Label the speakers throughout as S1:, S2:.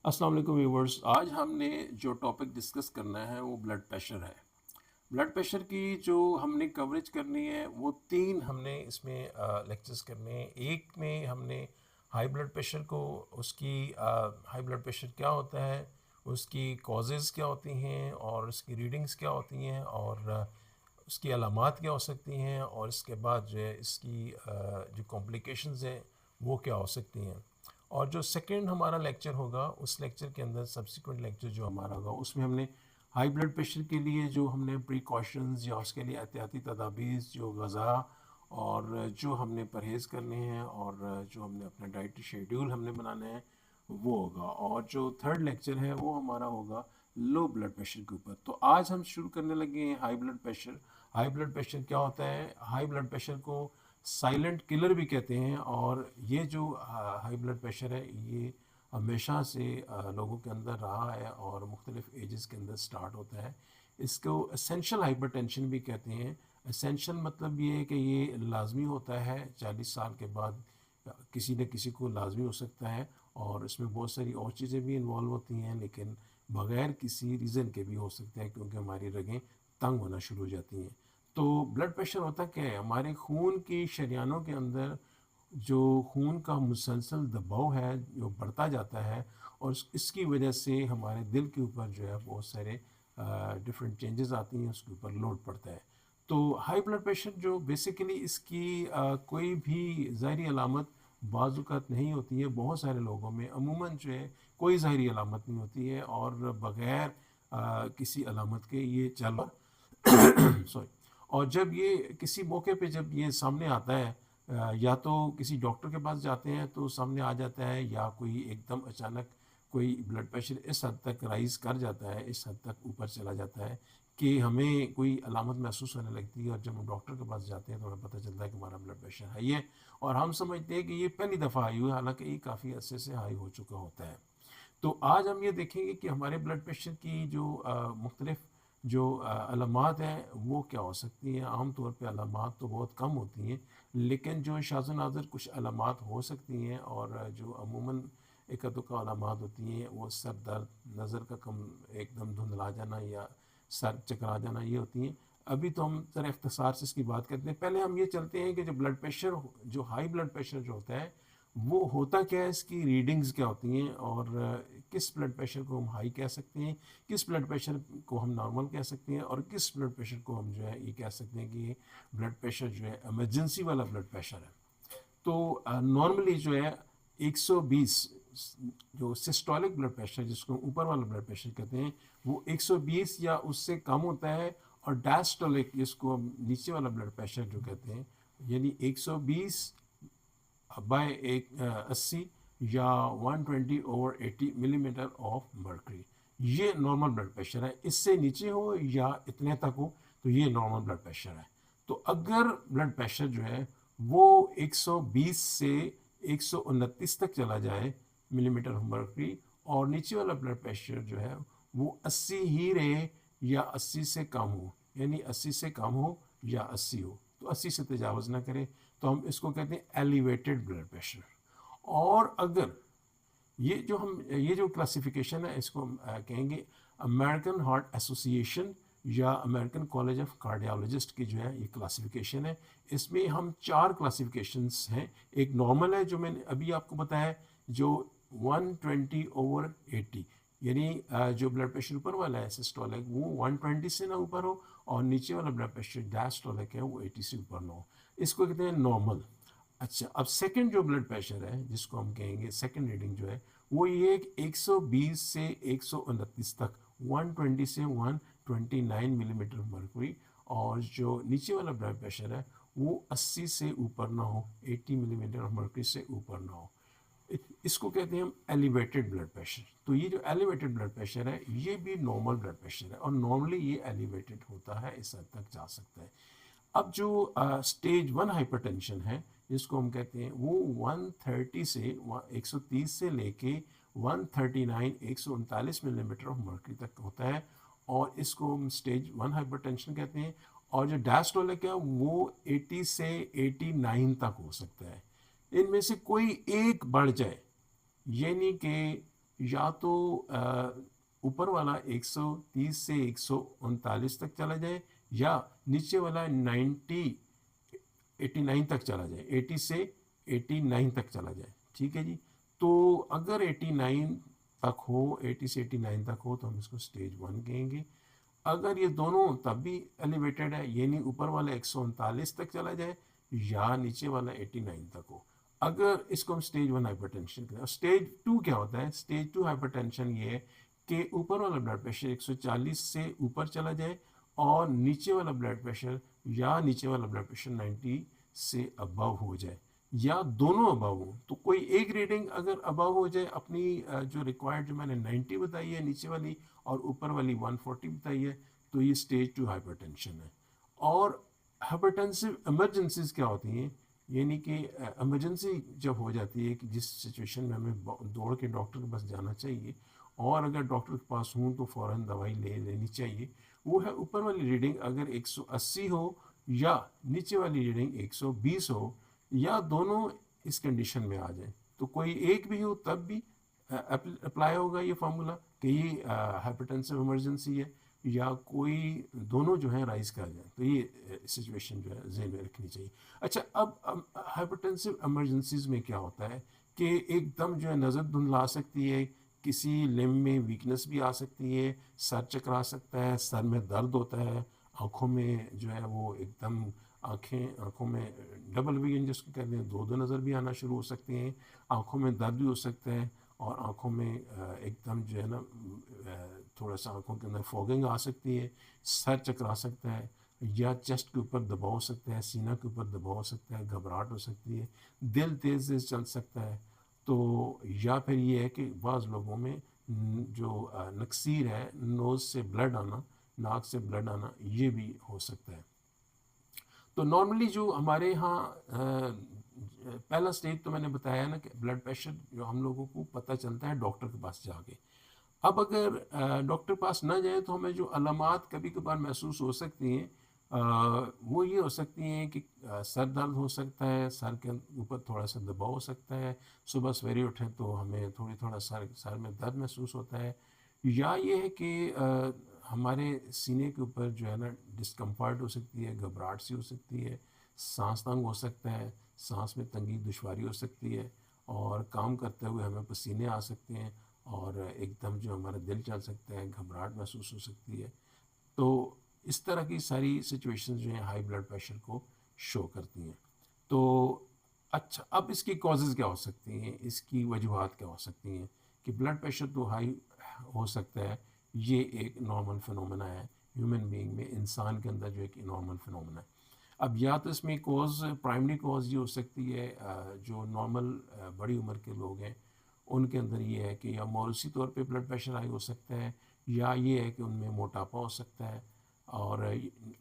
S1: अस्सलाम वालेकुम व्यूवर्स। आज हमने जो टॉपिक डिस्कस करना है वो ब्लड प्रेशर है। ब्लड प्रेशर की जो हमने कवरेज करनी है वो तीन हमने इसमें लेक्चर्स करने हैं। एक में हमने हाई ब्लड प्रेशर को उसकी हाई ब्लड प्रेशर क्या होता है, उसकी कॉजेज़ क्या होती हैं और उसकी रीडिंग्स क्या होती हैं और उसकी अलामात क्या हो सकती हैं और इसके बाद जो है इसकी जो कॉम्प्लिकेशंस हैं वो क्या हो सकती हैं। और जो सेकंड हमारा लेक्चर होगा उस लेक्चर के अंदर सब्सिक्वेंट लेक्चर जो हमारा होगा उसमें हमने हाई ब्लड प्रेशर के लिए जो हमने प्रिकॉशंस या उसके लिए एहतियाती तदाबीर जो गज़ा और जो हमने परहेज़ करने हैं और जो हमने अपना डाइटरी शेड्यूल हमने बनाना है वो होगा। और जो थर्ड लेक्चर है वो हमारा होगा लो ब्लड प्रेशर के ऊपर। तो आज हम शुरू करने लगे हैं high blood pressure. High blood pressure क्या होता है? हाई ब्लड प्रेशर को साइलेंट किलर भी कहते हैं। और ये जो हाई ब्लड प्रेशर है ये हमेशा से लोगों के अंदर रहा है और मुख्तलिफ एजेस के अंदर स्टार्ट होता है। इसको एसेंशियल हाइपरटेंशन भी कहते हैं। एसेंशियल मतलब ये है कि ये लाजमी होता है 40 साल के बाद किसी न किसी को लाजमी हो सकता है। और इसमें बहुत सारी और चीज़ें भी इन्वॉल्व होती हैं, लेकिन बग़ैर किसी रीज़न के भी हो सकते हैं क्योंकि हमारी रगें तंग होना शुरू हो जाती हैं। तो ब्लड प्रेशर होता क्या है? हमारे खून की शरीयानों के अंदर जो खून का मुसलसल दबाव है जो बढ़ता जाता है और इसकी वजह से हमारे दिल के ऊपर जो है बहुत सारे डिफरेंट चेंजेस आती हैं, उसके ऊपर लोड पड़ता है। तो हाई ब्लड प्रेशर जो बेसिकली इसकी कोई भी ज़ाहरी अलामत बाज़ नहीं होती है। बहुत सारे लोगों में अमूमन जो है कोई ज़ाहरी अलामत नहीं होती है और बग़ैर किसी अलामत के ये चल सॉरी। और जब ये किसी मौके पे जब ये सामने आता है या तो किसी डॉक्टर के पास जाते हैं तो सामने आ जाता है, या कोई एकदम अचानक कोई ब्लड प्रेशर इस हद तक राइज़ कर जाता है, इस हद तक ऊपर चला जाता है कि हमें कोई अलामत महसूस होने लगती है। और जब हम डॉक्टर के पास जाते हैं तो हमें पता चलता है कि हमारा ब्लड प्रेशर हाई है और हम समझते हैं कि ये पहली दफ़ा हाई हुआ है, हालांकि ये काफ़ी अरसे से हाई हो चुका होता है। तो आज हम ये देखेंगे कि हमारे ब्लड प्रेशर की जो मुख्तलिफ जो अलामात हैं वो क्या हो सकती हैं। आम तौर पे अलामात तो बहुत कम होती हैं, लेकिन जो शाज़ नाज़र कुछ अलामात हो सकती हैं और जो अमूमन एक दुक्का अलामात होती हैं वो सर दर्द, नज़र का कम, एकदम धुंधला जाना या सर चकरा जाना, ये होती हैं। अभी तो हम ज़रा इख्तिसार से इसकी बात करते हैं। पहले हम ये चलते हैं कि जो ब्लड प्रेशर, जो हाई ब्लड प्रेशर जो होता है वो होता क्या है, इसकी रीडिंग्स क्या होती हैं और किस ब्लड प्रेशर को हम हाई कह सकते हैं, किस ब्लड प्रेशर को हम नॉर्मल कह सकते हैं और किस ब्लड प्रेशर को हम जो है ये कह सकते हैं कि ब्लड प्रेशर जो है इमरजेंसी वाला ब्लड प्रेशर है। तो नॉर्मली जो है 120 जो सिस्टोलिक ब्लड प्रेशर जिसको ऊपर वाला ब्लड प्रेशर कहते हैं वो 120 या उससे कम होता है। और डायस्टोलिक जिसको हम नीचे वाला ब्लड प्रेशर जो कहते हैं, यानी 120 बाय 80 या 120/80 मिलीमीटर ऑफ मर्करी, ये नॉर्मल ब्लड प्रेशर है। इससे नीचे हो या इतने तक हो तो ये नॉर्मल ब्लड प्रेशर है। तो अगर ब्लड प्रेशर जो है वो 120 से 129 तक चला जाए मिलीमीटर ऑफ मर्करी और नीचे वाला ब्लड प्रेशर जो है वो 80 ही रहे या 80 से कम हो, यानी 80 से कम हो या 80 हो, तो 80 से तजावज़ ना करे, तो हम इसको कहते हैं एलिवेटेड ब्लड प्रेशर। और अगर ये जो क्लासिफिकेशन है इसको हम कहेंगे अमेरिकन हार्ट एसोसिएशन या अमेरिकन कॉलेज ऑफ कार्डियोलॉजिस्ट की जो है ये क्लासिफिकेशन है। इसमें हम 4 क्लासिफिकेशंस हैं। एक नॉर्मल है जो मैंने अभी आपको बताया, जो 120/80, यानी जो ब्लड प्रेशर ऊपर वाला है सिस्टोलिक वो 120 से ना ऊपर हो और नीचे वाला ब्लड प्रेशर डायस्टोलिक है वो 80 से ऊपर ना हो, इसको कहते हैं नॉर्मल। अच्छा, अब सेकंड जो ब्लड प्रेशर है जिसको हम कहेंगे सेकंड रीडिंग जो है वो ये 120 से 129 तक, 120 से 129 मिलीमीटर मर्करी। और जो नीचे वाला ब्लड प्रेशर है वो 80 से ऊपर ना हो, 80 मिलीमीटर मर्करी से ऊपर ना हो, इसको कहते हैं हम एलिवेटेड ब्लड प्रेशर। तो ये जो एलिवेटेड ब्लड प्रेशर है ये भी नॉर्मल ब्लड प्रेशर है और नॉर्मली ये एलिवेटेड होता है, इस हद तक जा सकता है। अब जो स्टेज 1 हाइपरटेंशन है जिसको हम कहते हैं वो 130 से 130 से लेके 139 139 मिलीमीटर ऑफ मर्करी तक होता है और इसको हम स्टेज 1 हाइपरटेंशन कहते हैं। और जो डायस्टोलिक है वो 80 से 89 तक हो सकता है। इनमें से कोई एक बढ़ जाए, यानी कि या तो ऊपर वाला 130 से 139 तक चला जाए, या नीचे वाला 89 तक चला जाए, 80 से 89 तक चला जाए। ठीक है जी। तो अगर 89 तक हो, 80 से 89 तक हो, तो हम इसको स्टेज 1 कहेंगे। अगर ये दोनों तब भी एलिवेटेड है, यानी ऊपर वाला 139 तक चला जाए या नीचे वाला 89 तक हो, अगर इसको हम स्टेज 1 हाइपरटेंशन करें। स्टेज 2 क्या होता है? स्टेज 2 हाइपरटेंशन ये है कि ऊपर वाला ब्लड प्रेशर 140 से ऊपर चला जाए और नीचे वाला ब्लड प्रेशर या नीचे वाला ब्लड प्रेशर 90 से अबव हो जाए, या दोनों अबव हो। तो कोई एक रीडिंग अगर अबव हो जाए, अपनी जो रिक्वायर्ड, जो मैंने 90 बताई है नीचे वाली और ऊपर वाली 140 बताई है, तो ये स्टेज 2 हाइपरटेंशन है। और हाइपरटेंसिव इमरजेंसीज क्या होती हैं? यानी कि इमरजेंसी जब हो जाती है कि जिस सिचुएशन में हमें दौड़ के डॉक्टर के पास जाना चाहिए, और अगर डॉक्टर के पास हूँ तो फ़ौरन दवाई लेनी चाहिए, वो है ऊपर वाली रीडिंग अगर 180 हो या नीचे वाली रीडिंग 120 हो, या दोनों इस कंडीशन में आ जाए। तो कोई एक भी हो तब भी अप्लाई होगा ये फार्मूला कि ये हाइपरटेंसिव इमरजेंसी है, या कोई दोनों जो है राइज कर जाए। तो ये सिचुएशन जो है जहन में रखनी चाहिए। अच्छा, अब हाइपरटेंसिव इमरजेंसीज में क्या होता है कि एकदम जो है नज़र धुंधला सकती है, किसी लिम्ब में वीकनेस भी आ सकती है, सर चकरा सकता है, सर में दर्द होता है, आँखों में जो है वो एकदम आँखों में डबल विजन जिसको कहते हैं, दो नज़र भी आना शुरू हो सकते हैं, आँखों में दर्द भी हो सकता है, और आँखों में एकदम जो है ना थोड़ा सा आँखों के अंदर फॉगिंग आ सकती है, सर चकरा सकता है, या चेस्ट के ऊपर दबाव हो सकता है, सीना के ऊपर दबाव हो सकता है, घबराहट हो सकती है, दिल तेज़ तेज़ चल सकता है। तो या फिर ये है कि बाज़ लोगों में जो नक्सीर है, नोज़ से ब्लड आना, नाक से ब्लड आना, ये भी हो सकता है। तो नॉर्मली जो हमारे यहाँ पहला स्टेज तो मैंने बताया ना कि ब्लड प्रेशर जो हम लोगों को पता चलता है डॉक्टर के पास जाके। अब अगर डॉक्टर पास ना जाए तो हमें जो अलामात कभी कभार महसूस हो सकती हैं, वो ये हो सकती हैं कि सर दर्द हो सकता है, सर के ऊपर थोड़ा सा दबाव हो सकता है, सुबह सवेरे उठें तो हमें थोड़ा सर में दर्द महसूस होता है, या ये है कि हमारे सीने के ऊपर जो है ना डिस्कम्फर्ट हो सकती है, घबराहट सी हो सकती है, सांस तंग हो सकता है, सांस में तंगी दुश्वारी हो सकती है, और काम करते हुए हमें पसीने आ सकते हैं, और एकदम जो हमारा दिल चल सकता है, घबराहट महसूस हो सकती है। तो इस तरह की सारी सिचुएशंस जो हैं हाई ब्लड प्रेशर को शो करती हैं। तो अच्छा, अब इसकी कॉजेज़ क्या हो सकती हैं, इसकी वजूहात क्या हो सकती हैं कि ब्लड प्रेशर तो हाई हो सकता है। ये एक नॉर्मल फिनोमेना है ह्यूमन बीइंग में, इंसान के अंदर जो एक नॉर्मल फिनोमेना है। अब या तो इसमें कॉज, प्राइमरी कॉज ये हो सकती है जो नॉर्मल बड़ी उम्र के लोग हैं उनके अंदर ये है कि या मौरूसी तौर पे ब्लड प्रेशर हाई हो सकता है, या ये है कि उनमें मोटापा हो सकता है, और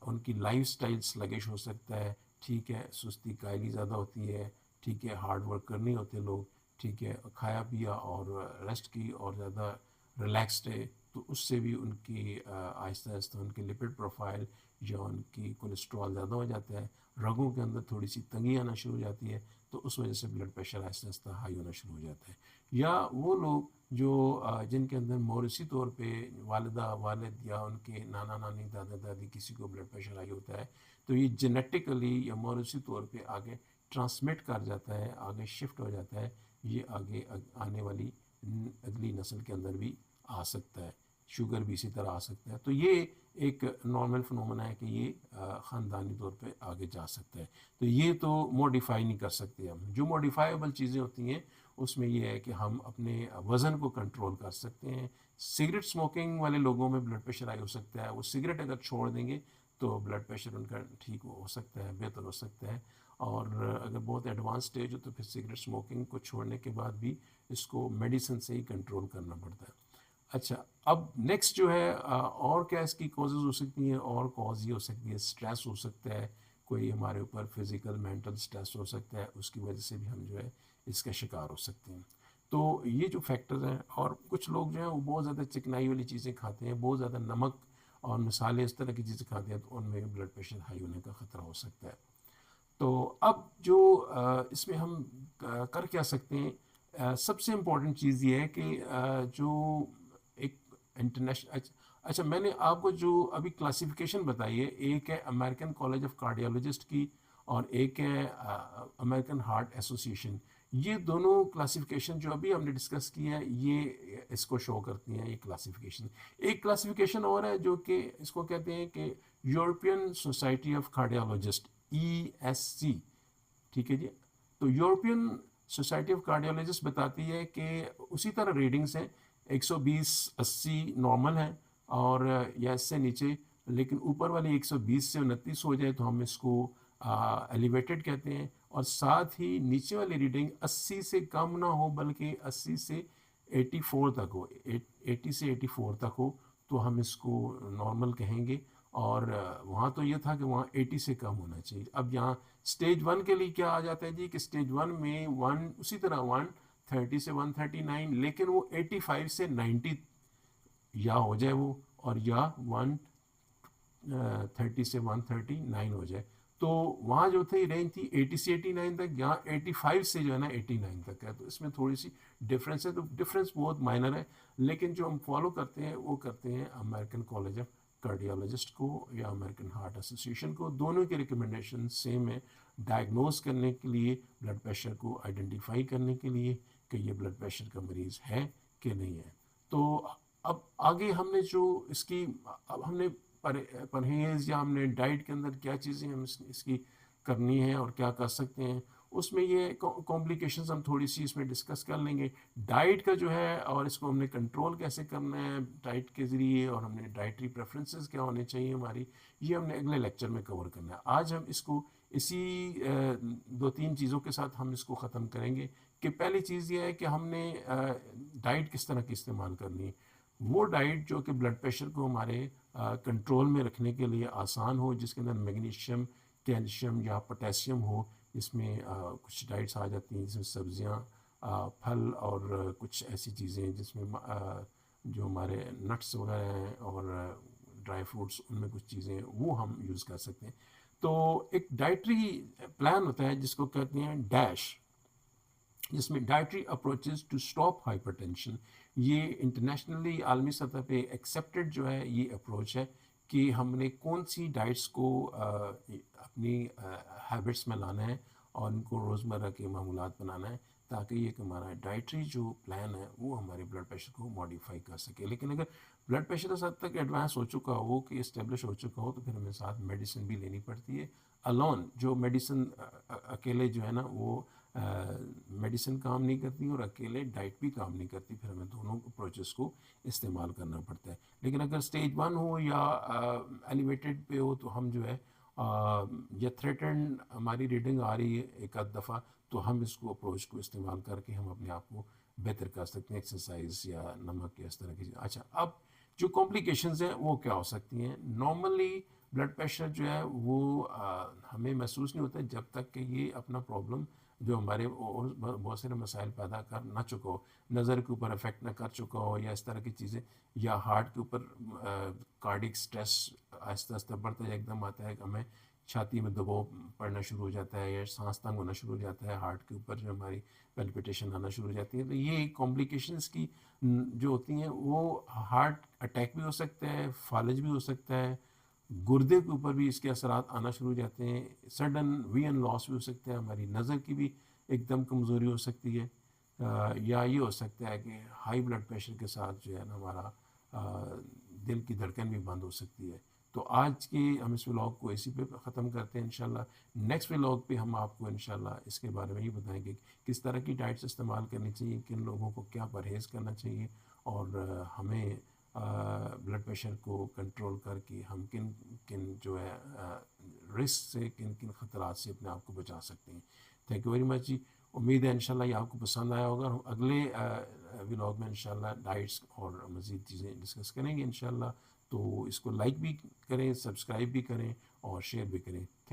S1: उनकी लाइफ स्टाइल स्लगिश हो सकता है। ठीक है, सुस्ती कायली ज़्यादा होती है, ठीक है, हार्ड वर्क करनी होते लोग, ठीक है, खाया पिया और रेस्ट की और ज़्यादा रिलैक्सड है, तो उससे भी उनकी आहिस्ता आहिस्ता उनकी लिपिड प्रोफाइल या उनकी कोलेस्ट्रॉल ज़्यादा हो जाता है, रगों के अंदर थोड़ी सी तंगी आना शुरू हो जाती है, तो उस वजह से blood pressure Aahista Aahista high होना शुरू हो जाता है। या वो लोग जो जिनके अंदर मौरूसी तौर पे वालिदा वालिद या उनके नाना नानी दादा दादी किसी को ब्लड प्रेशर हाई होता है, तो ये जेनेटिकली या मौरूसी तौर पे आगे ट्रांसमिट कर जाता है, आगे शिफ्ट हो जाता है, ये आगे आने वाली अगली नस्ल के अंदर भी आ सकता है। शुगर भी इसी तरह आ सकता है। तो ये एक नॉर्मल फिनोमेना है कि ये ख़ानदानी तौर पे आगे जा सकता है। तो ये तो मॉडिफाई नहीं कर सकते हम। जो मॉडिफाइबल चीज़ें होती हैं उसमें ये है कि हम अपने वज़न को कंट्रोल कर सकते हैं। सिगरेट स्मोकिंग वाले लोगों में ब्लड प्रेशर हाई हो सकता है, वो सिगरेट अगर छोड़ देंगे तो ब्लड प्रेशर उनका ठीक हो सकता है, बेहतर हो सकता है। और अगर बहुत एडवांस स्टेज हो तो फिर सिगरेट स्मोकिंग को छोड़ने के बाद भी इसको मेडिसिन से ही कंट्रोल करना पड़ता है। अच्छा, अब नेक्स्ट जो है और क्या इसकी कॉजेज़ हो सकती हैं? और कॉज ये हो सकती है, स्ट्रेस हो सकता है, कोई हमारे ऊपर फिज़िकल मेंटल स्ट्रेस हो सकता है, उसकी वजह से भी हम जो है इसका शिकार हो सकते हैं। तो ये जो फैक्टर्स हैं, और कुछ लोग जो हैं वो बहुत ज़्यादा चिकनाई वाली चीज़ें खाते हैं, बहुत ज़्यादा नमक और मसाले इस तरह की चीज़ें खाते हैं, तो उनमें ब्लड प्रेशर हाई होने का ख़तरा हो सकता है। तो अब जो इसमें हम कर क्या सकते हैं, सबसे इम्पोर्टेंट चीज़ ये है कि जो एक इंटरनेशनल, अच्छा मैंने आपको जो अभी क्लासिफिकेशन बताई है, एक है अमेरिकन कॉलेज ऑफ कार्डियोलॉजिस्ट की और एक है अमेरिकन हार्ट एसोसिएशन। ये दोनों क्लासिफिकेशन जो अभी हमने डिस्कस की है, ये इसको शो करती हैं, ये क्लासिफिकेशन। एक क्लासिफिकेशन और है जो कि इसको कहते हैं कि European society of cardiologist, ESC। ठीक है जी। तो यूरोपियन सोसाइटी ऑफ कार्डियोलॉजिस्ट बताती है कि उसी तरह रीडिंग्स हैं, 120/80 नॉर्मल है, और या इससे नीचे, लेकिन ऊपर वाली 120 से 29 हो जाए तो हम इसको एलिवेटेड कहते हैं, और साथ ही नीचे वाली रीडिंग 80 से कम ना हो बल्कि 80 से 84 तक हो, 80 से 84 तक हो तो हम इसको नॉर्मल कहेंगे। और वहाँ तो ये था कि वहाँ 80 से कम होना चाहिए। अब यहाँ स्टेज 1 के लिए क्या आ जाता है जी कि स्टेज 1 में 1 उसी तरह 130 से 139, लेकिन वो 85 से 90 या हो जाए वो, और या 130 से 139 हो जाए। तो वहाँ जो थी रेंज थी 80 से 89 तक, यहाँ 85 से जो है ना 89 तक है। तो इसमें थोड़ी सी डिफरेंस है, तो डिफरेंस बहुत माइनर है, लेकिन जो हम फॉलो करते हैं वो करते हैं अमेरिकन कॉलेज ऑफ कार्डियोलॉजिस्ट को या अमेरिकन हार्ट एसोसिएशन को। दोनों की रिकमेंडेशन सेम है, डायग्नोज करने के लिए, ब्लड प्रेशर को आइडेंटिफाई करने के लिए कि ये ब्लड प्रेशर का मरीज़ है कि नहीं है। तो अब आगे हमने जो इसकी, अब हमने परहेज़ या हमने डाइट के अंदर क्या चीज़ें हम इसकी करनी है और क्या कर सकते हैं, उसमें ये कॉम्प्लिकेशंस हम थोड़ी सी इसमें डिस्कस कर लेंगे। डाइट का जो है और इसको हमने कंट्रोल कैसे करना है डाइट के ज़रिए, और हमने डाइटरी प्रेफरेंसेस क्या होने चाहिए हमारी, ये हमने अगले लेक्चर में कवर करना है। आज हम इसको इसी 2-3 चीज़ों के साथ हम इसको ख़त्म करेंगे कि पहली चीज़ ये है कि हमने डाइट किस तरह की इस्तेमाल करनी है। वो डाइट जो कि ब्लड प्रेशर को हमारे कंट्रोल में रखने के लिए आसान हो, जिसके अंदर मैग्नीशियम, कैल्शियम या पोटेशियम हो। इसमें कुछ डाइट्स आ जाती हैं जिसमें सब्जियां, फल और कुछ ऐसी चीज़ें जिसमें जो हमारे नट्स वगैरह हैं और ड्राई फ्रूट्स, उनमें कुछ चीज़ें वो हम यूज़ कर सकते हैं। तो एक डाइटरी प्लान होता है जिसको कहते हैं डैश, जिसमें dietary approaches to stop hypertension. ये इंटरनेशनली आलमी सतह पे एक्सेप्टेड जो है ये अप्रोच है कि हमने कौन सी डाइट्स को अपनी हैबिट्स में लाना है और इनको रोज़मर्रा के मामूलात बनाना है, ताकि ये हमारा डाइटरी जो प्लान है वो हमारे ब्लड प्रेशर को मॉडिफाई कर सके। लेकिन अगर ब्लड प्रेशर इस हद तक एडवांस हो चुका हो कि इस्टेब्लिश हो चुका हो, तो फिर हमें साथ मेडिसिन भी लेनी पड़ती है। अलोन जो मेडिसिन अकेले जो है ना वो मेडिसिन काम नहीं करती और अकेले डाइट भी काम नहीं करती, फिर हमें दोनों अप्रोचेस को इस्तेमाल करना पड़ता है। लेकिन अगर स्टेज 1 हो या एलिवेटेड पे हो तो हम जो है या थ्रेटन हमारी रीडिंग आ रही है एक आध दफ़ा, तो हम इसको अप्रोच को इस्तेमाल करके हम अपने आप को बेहतर कर सकते हैं, एक्सरसाइज या नमक या इस तरह की। अच्छा, अब जो कॉम्प्लिकेशंस हैं वो क्या हो सकती हैं। नॉर्मली ब्लड प्रेशर जो है वो हमें महसूस नहीं होता जब तक कि ये अपना प्रॉब्लम जो हमारे और बहुत सारे मसाइल पैदा कर ना चुका हो, नज़र के ऊपर अफेक्ट ना कर चुका हो या इस तरह की चीज़ें, या हार्ट के ऊपर कार्डिक स्ट्रेस आहिस्ता आहिस्ता बढ़ता है, एकदम आता है कि हमें छाती में दबाव पड़ना शुरू हो जाता है या सांस तंग होना शुरू हो जाता है, हार्ट के ऊपर जो हमारी पैल्पिटेशन आना शुरू हो जाती है। तो ये कॉम्प्लिकेशंस की जो होती हैं वो हार्ट अटैक भी हो सकता है, फालज भी हो सकता है, गुर्दे के ऊपर भी इसके असरात आना शुरू हो जाते हैं, सडन विजन लॉस भी हो सकता है, हमारी नज़र की भी एकदम कमज़ोरी हो सकती है, या ये हो सकता है कि हाई ब्लड प्रेशर के साथ जो है ना हमारा दिल की धड़कन भी बंद हो सकती है। तो आज के हम इस व्लॉग को इसी पे ख़त्म करते हैं। इंशाल्लाह नेक्स्ट व्लॉग पे हम आपको इंशाल्लाह इसके बारे में ही बताएंगे किस तरह की डाइट्स इस्तेमाल करनी चाहिए, किन लोगों को क्या परहेज़ करना चाहिए, और हमें ब्लड प्रेशर को कंट्रोल करके हम किन किन जो है रिस्क से, किन किन ख़तरात से अपने आप को बचा सकते हैं। थैंक यू वेरी मच जी। उम्मीद है इंशाल्लाह ये आपको पसंद आया होगा। हम अगले व्लॉग में इंशाल्लाह डाइट्स और मज़ीद चीज़ें डिस्कस करेंगे इंशाल्लाह। तो इसको लाइक भी करें, सब्सक्राइब भी करें और शेयर भी करें। थैंक